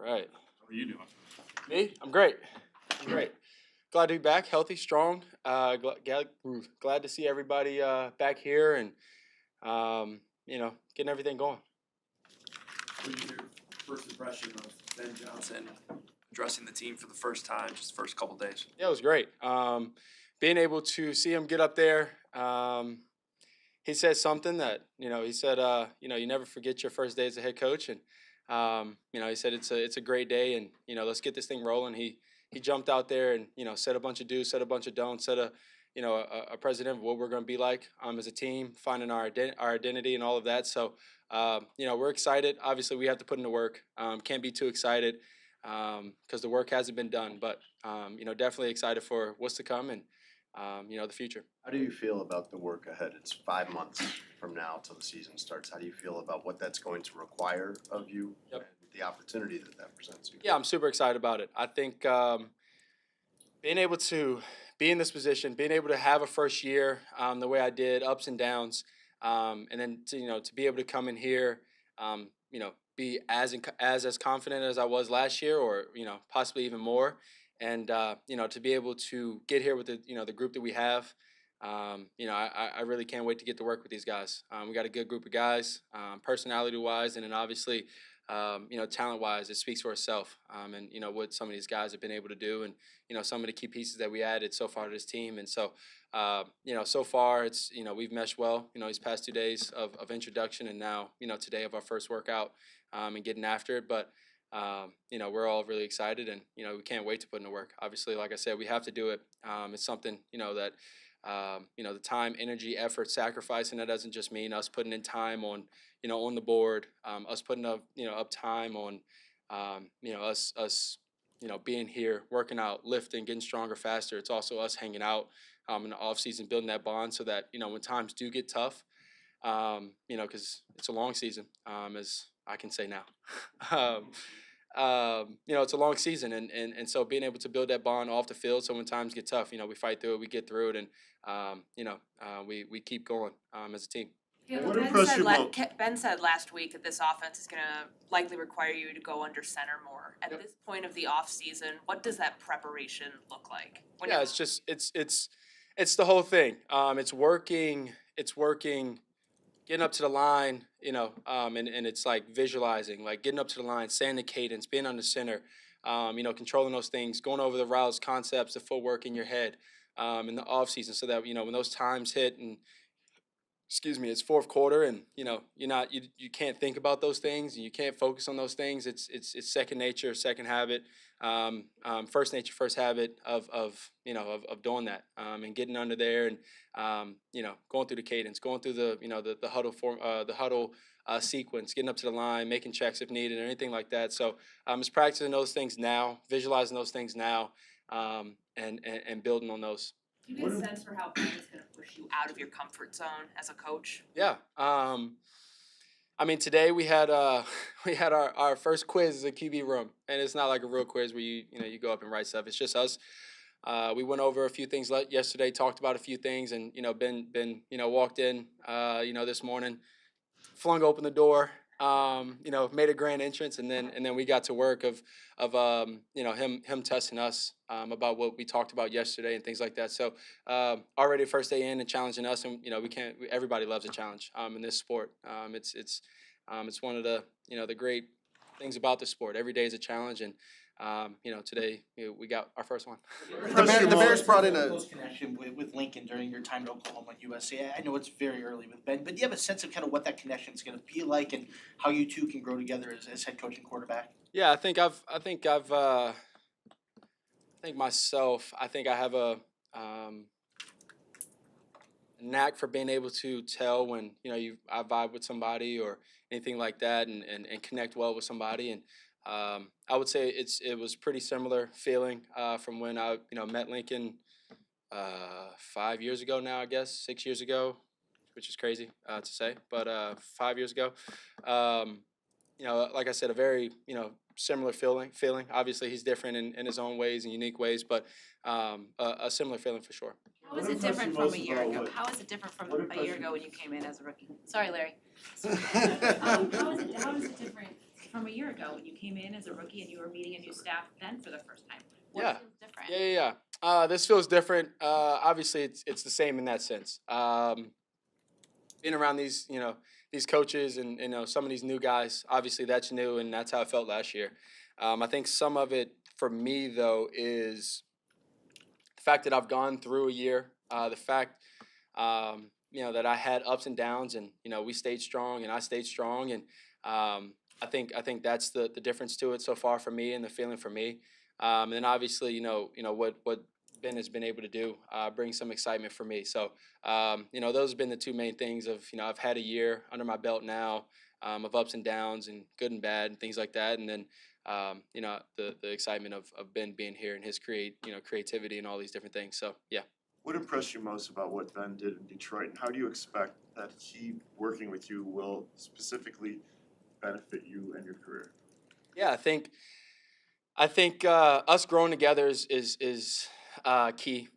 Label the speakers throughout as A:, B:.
A: right.
B: How are you doing?
A: Me? I'm great. I'm great. Glad to be back, healthy, strong. Glad to see everybody back here and getting everything going.
C: What is your first impression of Ben Johnson addressing the team for the first time, just the first couple days?
A: Yeah, it was great. Being able to see him get up there, he said something that he said, you never forget your first day as a head coach, and he said it's a great day, and let's get this thing rolling. He jumped out there and said a bunch of do's, said a bunch of don'ts, said a president of what we're going to be like as a team, finding our identity and all of that. So we're excited. Obviously, we have to put in the work. Can't be too excited because the work hasn't been done, but definitely excited for what's to come and the future.
D: How do you feel about the work ahead? It's 5 months from now till the season starts. How do you feel about what that's going to require of you and the opportunity that presents you?
A: Yeah, I'm super excited about it. I think being able to be in this position, being able to have a first year the way I did, ups and downs, and then to be able to come in here, be as confident as I was last year, or possibly even more, and to be able to get here with the group that we have. I really can't wait to get to work with these guys. We got a good group of guys, personality-wise, and then obviously, talent-wise, it speaks for itself. And what some of these guys have been able to do, and some of the key pieces that we added so far to this team. And so, so far it's we've meshed well. These past 2 days of introduction, and now today of our first workout and getting after it. But we're all really excited, and we can't wait to put in the work. Obviously, like I said, we have to do it. It's something that. The time, energy, effort, sacrifice, and that doesn't just mean us putting in time on, on the board, us putting up, up time on, us, being here, working out, lifting, getting stronger, faster. It's also us hanging out in the off season, building that bond so that, when times do get tough, because it's a long season, as I can say now. It's a long season, and so being able to build that bond off the field, so when times get tough, we fight through it, we get through it, and we keep going as a team.
E: Yeah,
B: What impressed you most?
E: Ben said last week that this offense is going to likely require you to go under center more. At this point of the off season, what does that preparation look like?
A: It's just it's the whole thing. It's working. Getting up to the line, and it's like visualizing, like getting up to the line, saying the cadence, being under center, controlling those things, going over the routes, concepts, the footwork in your head in the off season, so that when those times hit and it's fourth quarter, and you can't think about those things, and you can't focus on those things. It's second nature, second habit, first nature, first habit of doing that, and getting under there, and going through the cadence, going through the huddle form, the huddle sequence, getting up to the line, making checks if needed, or anything like that. So it's practicing those things now, visualizing those things now, and building on those.
E: Do you get a sense for how Ben is going to push you out of your comfort zone as a coach?
A: Yeah. Today we had our first quiz in the QB room, and it's not like a real quiz where you go up and write stuff. It's just us. We went over a few things yesterday, talked about a few things, and Ben walked in this morning, flung open the door, made a grand entrance, and then we got to work of him testing us about what we talked about yesterday and things like that. So already first day in and challenging us, and everybody loves a challenge in this sport. It's one of the great things about the sport. Every day is a challenge, and today we got our first one.
F: The Bears brought in a close connection with Lincoln during your time at Oklahoma and USC. I know it's very early with Ben, but do you have a sense of kind of what that connection is going to be like, and how you two can grow together as head coach and quarterback?
A: Yeah, I think I have a knack for being able to tell when I vibe with somebody or anything like that, and connect well with somebody. And I would say it was pretty similar feeling from when I met Lincoln 5 years ago now, I guess 6 years ago, which is crazy to say, but 5 years ago. Like I said, a very similar feeling. Obviously, he's different in his own ways and unique ways, but a similar feeling for sure.
G: How is it different from a year ago? How is it different from a year ago when you came in as a rookie? Sorry, Larry. How is it different from a year ago when you came in as a rookie and you were meeting a new staff then for the first time?
A: Yeah.
G: What feels different?
A: Yeah. This feels different. Obviously, it's the same in that sense. Being around these, these coaches and some of these new guys, obviously that's new, and that's how I felt last year. I think some of it for me though is the fact that I've gone through a year. The fact, that I had ups and downs, and we stayed strong, and I stayed strong, and I think that's the difference to it so far for me, and the feeling for me. And then obviously, what Ben has been able to do brings some excitement for me. So, those have been the two main things of, I've had a year under my belt now, of ups and downs and good and bad and things like that. And then, the excitement of Ben being here and his creativity and all these different things. So, yeah.
B: What impressed you most about what Ben did in Detroit, and how do you expect that he working with you will specifically benefit you and your career?
A: Yeah, I think us growing together is key.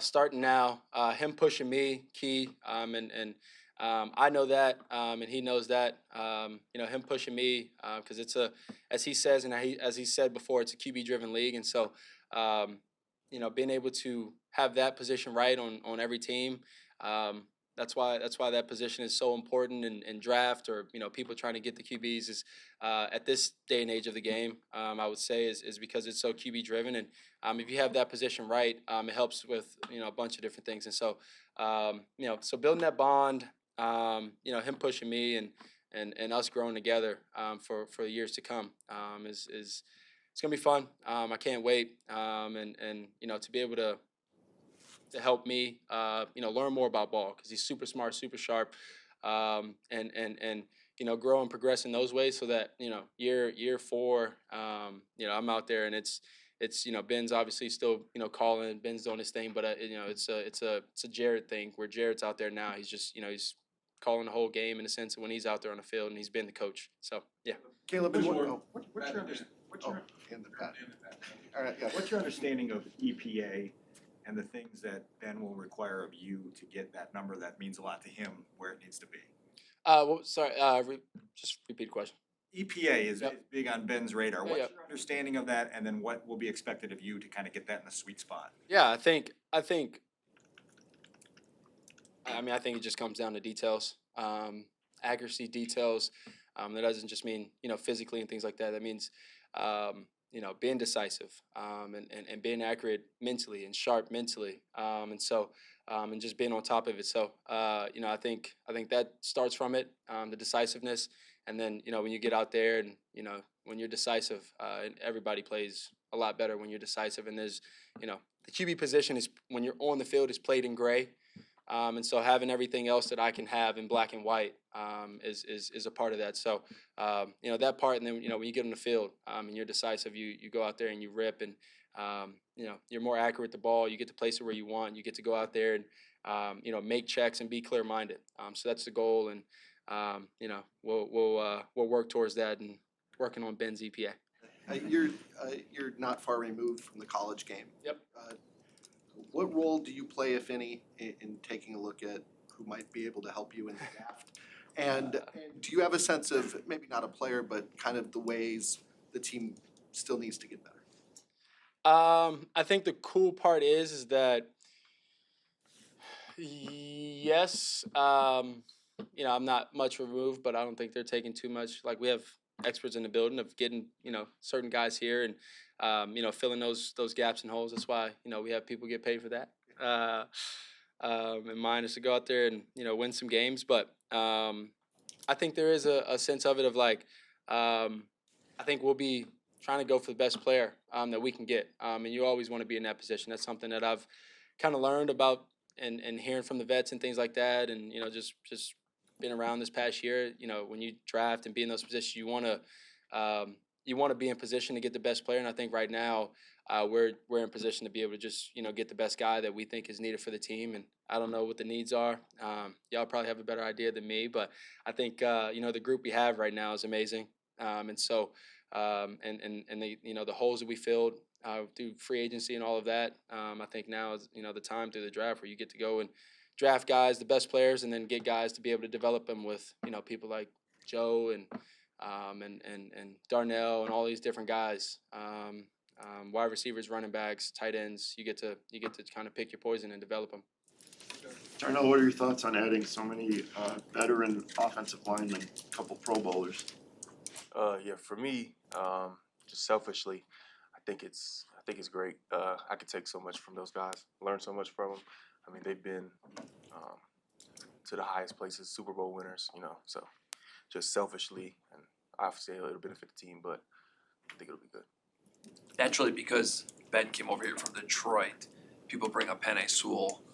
A: Starting now, him pushing me key, and I know that, and he knows that. Him pushing me because it's as he says, and as he said before, it's a QB driven league, and so being able to have that position right on every team. That's why that position is so important in draft, or people trying to get the QBs is at this day and age of the game. I would say is because it's so QB driven, and if you have that position right, it helps with a bunch of different things. And so so building that bond, him pushing me and us growing together for years to come is it's gonna be fun. I can't wait, and to be able to help me, learn more about ball, because he's super smart, super sharp, and grow and progress in those ways, so that year 4, I'm out there, and it's Ben's obviously still calling, Ben's doing his thing, but it's a Jared thing where Jared's out there now. He's just he's calling the whole game in a sense of when he's out there on the field, and he's been the coach. So yeah.
H: Caleb,
I: What's
H: what's
I: your-
H: your, what's your,
I: What's
H: oh,
I: your,
H: in the back. All right, yeah.
I: what's your understanding of EPA and the things that Ben will require of you to get that number that means a lot to him where it needs to be?
A: Sorry. Just repeat the question.
I: EPA is
A: Yep.
I: is big on Ben's radar.
A: Yeah,
I: What's
A: yeah.
I: your understanding of that, and then what will be expected of you to kind of get that in the sweet spot?
A: Yeah, I think it just comes down to details, accuracy, details. That doesn't just mean physically and things like that. That means being decisive, and being accurate mentally and sharp mentally, and just being on top of it. So I think that starts from it, the decisiveness, and then when you get out there and when you're decisive, and everybody plays a lot better when you're decisive. And there's the QB position is, when you're on the field, is played in gray. And so having everything else that I can have in black and white is a part of that. So that part, and then when you get on the field, and you're decisive, you go out there and you rip, and you're more accurate with the ball. You get to place it where you want. You get to go out there and make checks and be clear minded. So that's the goal, and we'll work towards that, and working on Ben's EPA.
H: You're not far removed from the college game.
A: Yep.
H: What role do you play, if any, in taking a look at who might be able to help you in the draft? And do you have a sense of, maybe not a player, but kind of the ways the team still needs to get better?
A: I think the cool part is that yes, I'm not much removed, but I don't think they're taking too much. Like, we have experts in the building of getting certain guys here, and filling those gaps and holes. That's why we have people get paid for that. And mine is to go out there and win some games. But I think there is a sense of it of like, I think we'll be trying to go for the best player that we can get. And you always want to be in that position. That's something that I've kind of learned about, and hearing from the vets and things like that, and just been around this past year. When you draft and be in those positions, you want to be in position to get the best player. And I think right now we're in position to be able to just get the best guy that we think is needed for the team. And I don't know what the needs are. Y'all probably have a better idea than me, but I think the group we have right now is amazing. And so and the holes that we filled through free agency and all of that, I think now is the time through the draft where you get to go and draft guys, the best players, and then get guys to be able to develop them with people like Joe and and Darnell and all these different guys. Wide receivers, running backs, tight ends. You get to kind of pick your poison and develop them.
B: Darnell, what are your thoughts on adding so many veteran offensive linemen, a couple Pro Bowlers?
J: Yeah, for me, just selfishly, I think it's great. I could take so much from those guys, learn so much from them. I mean, they've been to the highest places, Super Bowl winners, you know. So, just selfishly, and obviously it'll benefit the team, but I think it'll be good.
C: Naturally, because Ben came over here from Detroit, people bring up Penei Sewell,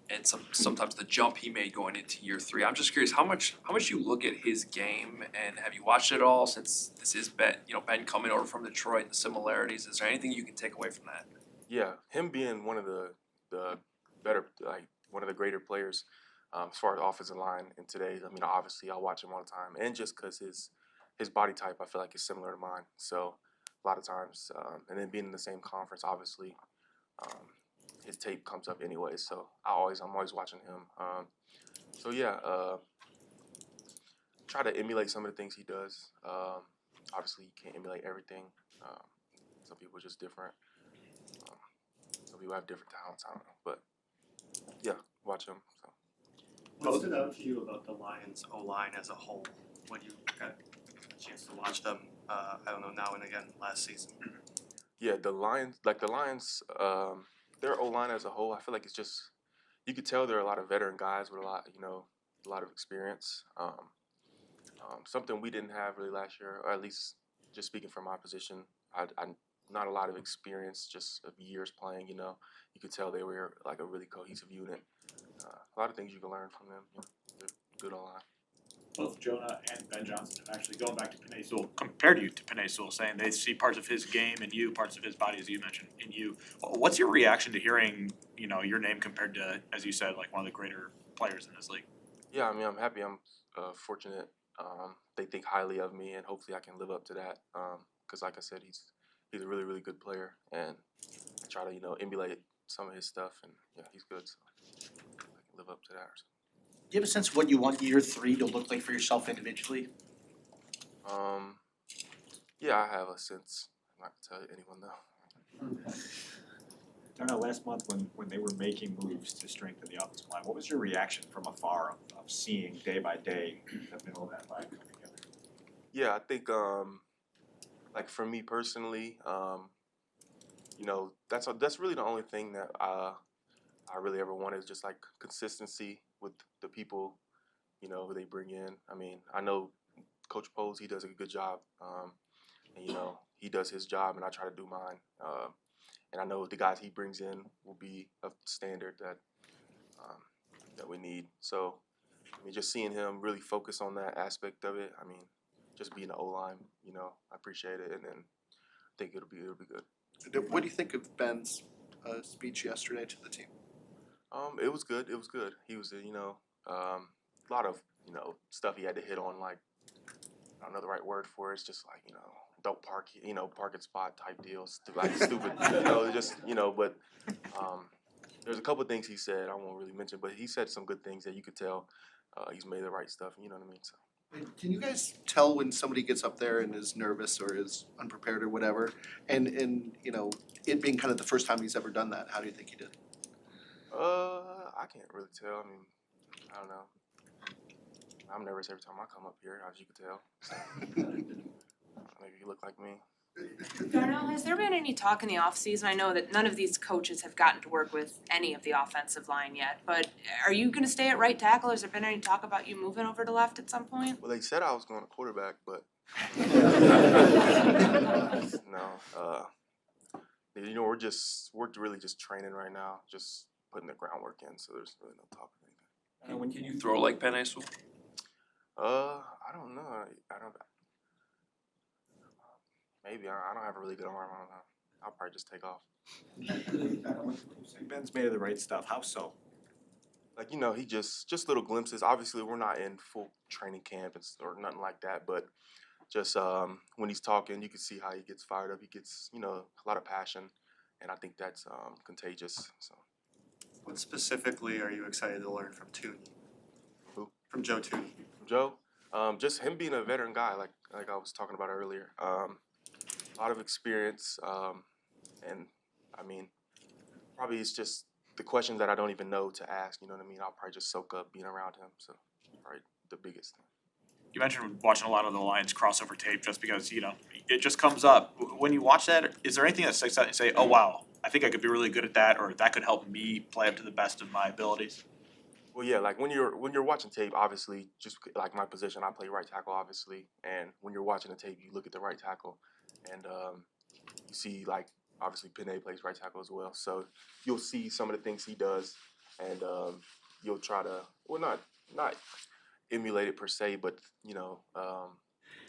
C: and sometimes the jump he made going into year 3. I'm just curious how much you look at his game, and have you watched it all since this is Ben coming over from Detroit, the similarities. Is there anything you can take away from that?
J: Yeah, him being one of the better, like one of the greater players as far as offensive line in today. I mean, obviously I watch him all the time, and just because his body type, I feel like is similar to mine. So a lot of times, and then being in the same conference, obviously, his tape comes up anyway. So I'm always watching him. So yeah, try to emulate some of the things he does. Obviously, you can't emulate everything. Some people are just different. Some people have different talents. I don't know, but yeah, watch him. So.
K: What stood out to you about the Lions O-line as a whole when you got a chance to watch them, I don't know, now and again last season?
J: Yeah, the Lions, their O-line as a whole, I feel like it's just, you could tell there are a lot of veteran guys with a lot of experience. Something we didn't have really last year, or at least just speaking from my position, I not a lot of experience, just of years playing, you know. You could tell they were like a really cohesive unit. A lot of things you can learn from them. You know, they're good O-line.
L: Both Jonah and Ben Johnson have actually going back to Penei Sewell, compared you to Penei Sewell, saying they see parts of his game in you, parts of his body, as you mentioned, in you. What's your reaction to hearing, you know, your name compared to, as you said, like one of the greater players in this league?
J: Yeah, I mean, I'm happy. I'm fortunate. They think highly of me, and hopefully I can live up to that. Because like I said, he's a really, really good player, and I try to, you know, emulate some of his stuff, and yeah, he's good. So I can live up to that or something.
F: Do you have a sense of what you want year 3 to look like for yourself individually?
J: Yeah, I have a sense. I'm not gonna tell anyone though.
I: Darnell, last month when they were making moves to strengthen the offensive line, what was your reaction from afar of seeing day by day the middle of that line come together?
J: Yeah, I think like for me personally, you know, that's really the only thing that I really ever wanted is just like consistency with the people, you know, who they bring in. I mean, I know Coach Poles, he does a good job, and you know, he does his job, and I try to do mine. And I know the guys he brings in will be of the standard that we need. So, I mean, just seeing him really focus on that aspect of it. I mean, just being an O-line, you know, I appreciate it, and then I think it'll be good.
H: What do you think of Ben's speech yesterday to the team?
J: It was good. It was good. He was, you know, a lot of, you know, stuff he had to hit on. Like, I don't know the right word for it. It's just like, you know, don't park, you know, parking spot type deals, like stupid, you know, just, you know. But there's a couple of things he said I won't really mention, but he said some good things that you could tell he's made the right stuff. You know what I mean? So.
H: Can you guys tell when somebody gets up there and is nervous or is unprepared or whatever? And you know, it being kind of the first time he's ever done that, how do you think he did?
J: I can't really tell. I mean, I don't know. I'm nervous every time I come up here, as you can tell. So, maybe you look like me.
E: Darnell, has there been any talk in the offseason? I know that none of these coaches have gotten to work with any of the offensive line yet, but are you gonna stay at right tackle? Has there been any talk about you moving over to left at some point?
J: Well, they said I was going to quarterback, but no. You know, we're really just training right now, just putting the groundwork in. So there's really no talk of anything.
C: Can you throw like Penei Sewell?
J: I don't know. I don't. Maybe I don't have a really good arm. I don't know. I'll probably just take off.
I: Ben's made of the right stuff. How so?
J: Like, you know, he just little glimpses. Obviously, we're not in full training camp or nothing like that, but just when he's talking, you can see how he gets fired up. He gets, you know, a lot of passion, and I think that's contagious. So.
K: What specifically are you excited to learn from Tooney?
J: Who?
K: From Joe Tooney.
J: From Joe? Just him being a veteran guy, like I was talking about earlier. A lot of experience, and I mean, probably it's just the questions that I don't even know to ask. You know what I mean? I'll probably just soak up being around him. So, probably the biggest thing.
L: You mentioned watching a lot of the Lions crossover tape just because, you know, it just comes up. When you watch that, is there anything that sticks out and say, oh wow, I think I could be really good at that, or that could help me play up to the best of my abilities?
J: Well, yeah, like when you're watching tape, obviously, just like my position, I play right tackle, obviously, and when you're watching the tape, you look at the right tackle, and you see like obviously Pinay plays right tackle as well, so you'll see some of the things he does, and you'll try to not emulate it per se, but you know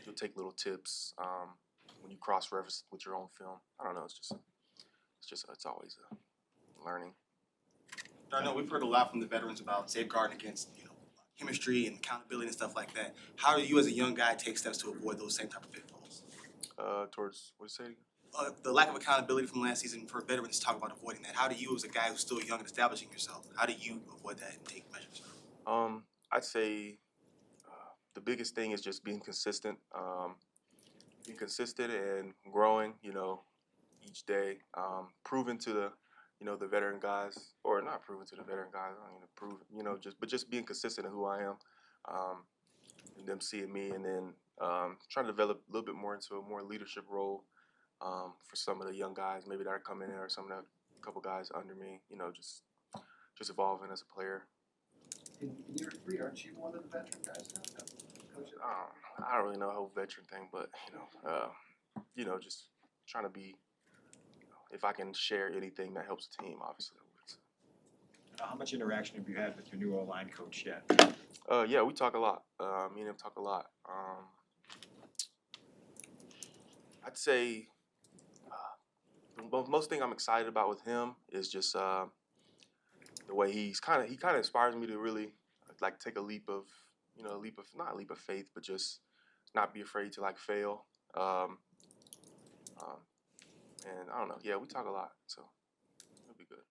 J: you'll take little tips when you cross reference with your own film. I don't know, it's always a learning.
K: Darnell, we've heard a lot from the veterans about safeguarding against, chemistry and accountability and stuff like that. How do you as a young guy take steps to avoid those same type of pitfalls?
J: Towards what you say?
K: The lack of accountability from last season for veterans talk about avoiding that. How do you as a guy who's still young and establishing yourself, how do you avoid that and take measures?
J: I'd say the biggest thing is just being consistent. Being consistent and growing, each day. Proving to the veteran guys, or not proving to the veteran guys. I mean, prove, just being consistent in who I am, and them seeing me, and then trying to develop a little bit more into a more leadership role for some of the young guys, maybe that are coming in, or some of the couple guys under me. Just evolving as a player.
H: In year 3, aren't you one of the veteran guys now? Coach?
J: I don't really know the whole veteran thing, but just trying to be. If I can share anything that helps the team, obviously.
I: How much interaction have you had with your new O-line coach yet?
J: Yeah, we talk a lot. Me and him talk a lot. I'd say the most thing I'm excited about with him is just the way he kind of inspires me to really like take a leap of not a leap of faith, but just not be afraid to like fail. And I don't know. Yeah, we talk a lot, so it'll be good.